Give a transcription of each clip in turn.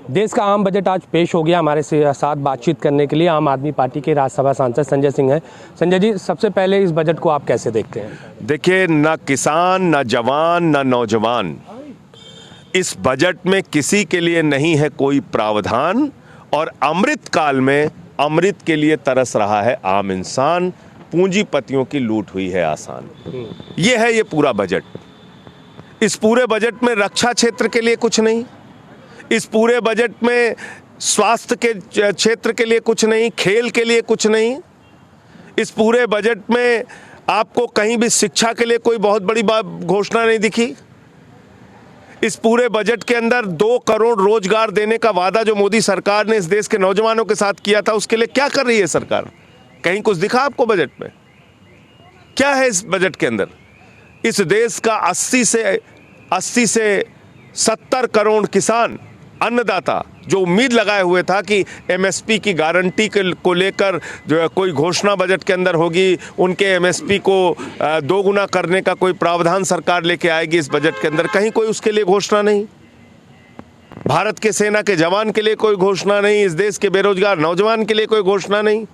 देश का आम बजट आज पेश हो गया। हमारे साथ बातचीत करने के लिए आम आदमी पार्टी के राज्यसभा सांसद संजय सिंह हैं। संजय जी, सबसे पहले इस बजट को आप कैसे देखते हैं? देखिए, ना किसान, ना जवान, ना नौजवान, इस बजट में किसी के लिए नहीं है कोई प्रावधान। और अमृत काल में अमृत के लिए तरस रहा है आम इंसान। पूंजीपतियों की लूट हुई है आसान। ये है ये पूरा बजट। इस पूरे बजट में रक्षा क्षेत्र के लिए कुछ नहीं, इस पूरे बजट में स्वास्थ्य के क्षेत्र के लिए कुछ नहीं, खेल के लिए कुछ नहीं। इस पूरे बजट में आपको कहीं भी शिक्षा के लिए कोई बहुत बड़ी घोषणा नहीं दिखी। इस पूरे बजट के अंदर 2 करोड़ रोजगार देने का वादा जो मोदी सरकार ने इस देश के नौजवानों के साथ किया था, उसके लिए क्या कर रही है सरकार? कहीं कुछ दिखा आपको बजट में? क्या है इस बजट के अंदर? इस देश का 80 से 70 करोड़ किसान, अन्नदाता, जो उम्मीद लगाए हुए था कि एमएसपी की गारंटी को लेकर जो है कोई घोषणा बजट के अंदर होगी, उनके एमएसपी को 2 गुना करने का कोई प्रावधान सरकार लेके आएगी इस बजट के अंदर, कहीं कोई उसके लिए घोषणा नहीं। भारत के सेना के जवान के लिए कोई घोषणा नहीं, इस देश के बेरोजगार नौजवान के लिए कोई घोषणा नहीं।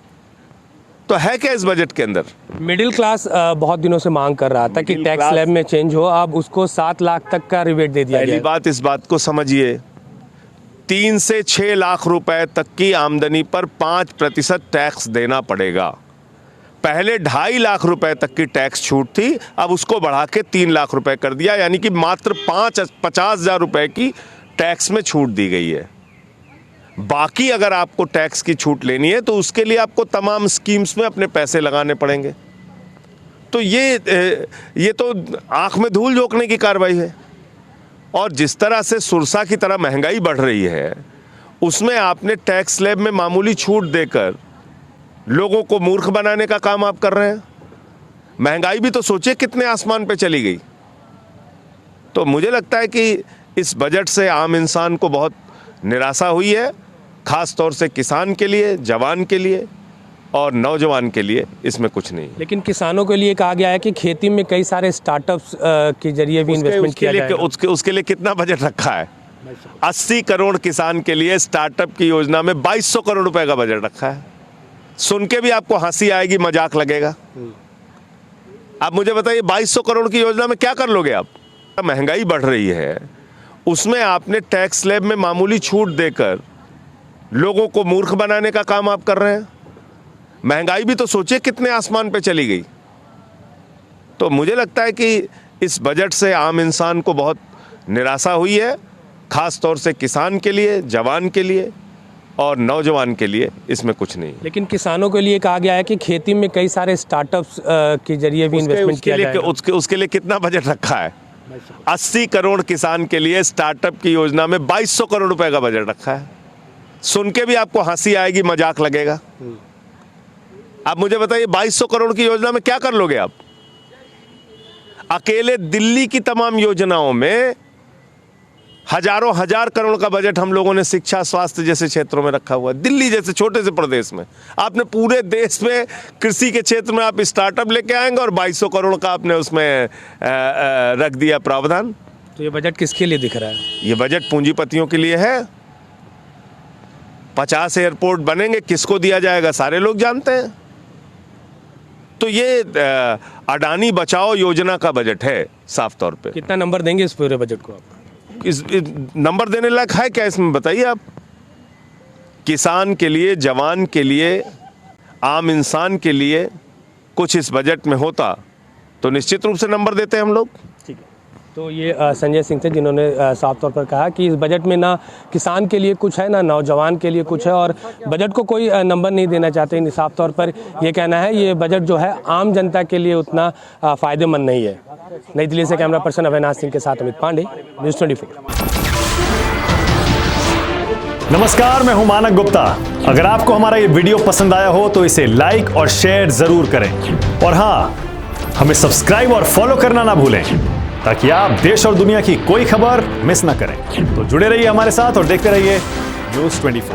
तो है क्या इस बजट के अंदर? मिडिल क्लास बहुत दिनों से मांग कर रहा था कि टैक्स स्लैब में चेंज हो, अब उसको 7 लाख तक का रिबेट दे दिया गया। पहली बात, इस बात को समझिए, 3 से 6 लाख रुपए तक की आमदनी पर 5% टैक्स देना पड़ेगा। पहले 2.5 लाख रुपए तक की टैक्स छूट थी, अब उसको बढ़ा के 3 लाख रुपए कर दिया, यानी कि मात्र 50,000 रुपए की टैक्स में छूट दी गई है। बाकी अगर आपको टैक्स की छूट लेनी है तो उसके लिए आपको तमाम स्कीम्स में अपने पैसे लगाने पड़ेंगे। तो ये तो आंख में धूल झोंकने की कार्रवाई है। और जिस तरह से सुरसा की तरह महंगाई बढ़ रही है, उसमें आपने टैक्स स्लैब में मामूली छूट देकर लोगों को मूर्ख बनाने का काम आप कर रहे हैं। महंगाई भी तो सोचिए कितने आसमान पे चली गई। तो मुझे लगता है कि इस बजट से आम इंसान को बहुत निराशा हुई है, खास तौर से किसान के लिए, जवान के लिए और नौजवान के लिए इसमें कुछ नहीं। लेकिन किसानों के लिए कहा गया है कि खेती में कई सारे स्टार्टअप्स के जरिए भी इन्वेस्टमेंट किया जाएगा। उसके लिए कितना बजट रखा है? 80 करोड़ किसान के लिए स्टार्टअप की योजना में 2200 करोड़ रुपए का बजट रखा है। सुन के भी आपको हंसी आएगी, मजाक लगेगा। आप मुझे बताइए, 2200 करोड़ की योजना में क्या कर लोगे आप? महंगाई बढ़ रही है, उसमें आपने टैक्स स्लैब में मामूली छूट देकर लोगों को मूर्ख बनाने का काम आप कर रहे हैं। महंगाई भी तो सोचिए कितने आसमान पे चली गई। तो मुझे लगता है कि इस बजट से आम इंसान को बहुत निराशा हुई है, खास तौर से किसान के लिए, जवान के लिए और नौजवान के लिए इसमें कुछ नहीं। लेकिन किसानों के लिए कहा गया है कि खेती में कई सारे स्टार्टअप्स के जरिए भी इन्वेस्टमेंट किया जाएगा। उसके लिए कितना बजट रखा है? 80 करोड़ किसान के लिए स्टार्टअप की योजना में 2200 करोड़ रुपए का बजट रखा है। सुन के भी आपको हंसी आएगी, मजाक लगेगा। आप मुझे बताइए, 2200 करोड़ की योजना में क्या कर लोगे आप? अकेले दिल्ली की तमाम योजनाओं में हजारों हजार करोड़ का बजट हम लोगों ने शिक्षा, स्वास्थ्य जैसे क्षेत्रों में रखा हुआ है। दिल्ली जैसे छोटे से प्रदेश में आपने पूरे देश में कृषि के क्षेत्र में आप स्टार्टअप लेके आएंगे और 2200 करोड़ का आपने उसमें रख दिया प्रावधान। तो ये बजट किसके लिए दिख रहा है? ये बजट पूंजीपतियों के लिए है। 50 एयरपोर्ट बनेंगे, किसको दिया जाएगा सारे लोग जानते हैं। तो ये अडानी बचाओ योजना का बजट है साफ तौर पे। कितना नंबर देंगे इस पूरे बजट को आप? इस नंबर देने लायक है क्या इसमें, बताइए आप? किसान के लिए, जवान के लिए, आम इंसान के लिए कुछ इस बजट में होता तो निश्चित रूप से नंबर देते हैं हम लोग। ठीक है। तो ये संजय सिंह थे, जिन्होंने साफ तौर पर कहा कि इस बजट में ना किसान के लिए कुछ है, ना नौजवान के लिए कुछ है, और बजट को कोई नंबर नहीं देना चाहते। साफ तौर पर ये कहना है ये बजट जो है आम जनता के लिए उतना फ़ायदेमंद नहीं है। नई दिल्ली से कैमरा पर्सन अविनाश सिंह के साथ अमित पांडे, न्यूज़ 24। नमस्कार, मैं हूं मानक गुप्ता। अगर आपको हमारा ये वीडियो पसंद आया हो तो इसे लाइक और शेयर जरूर करें, और हाँ, हमें सब्सक्राइब और फॉलो करना ना भूलें ताकि आप देश और दुनिया की कोई खबर मिस ना करें। तो जुड़े रहिए हमारे साथ और देखते रहिए न्यूज़ 24।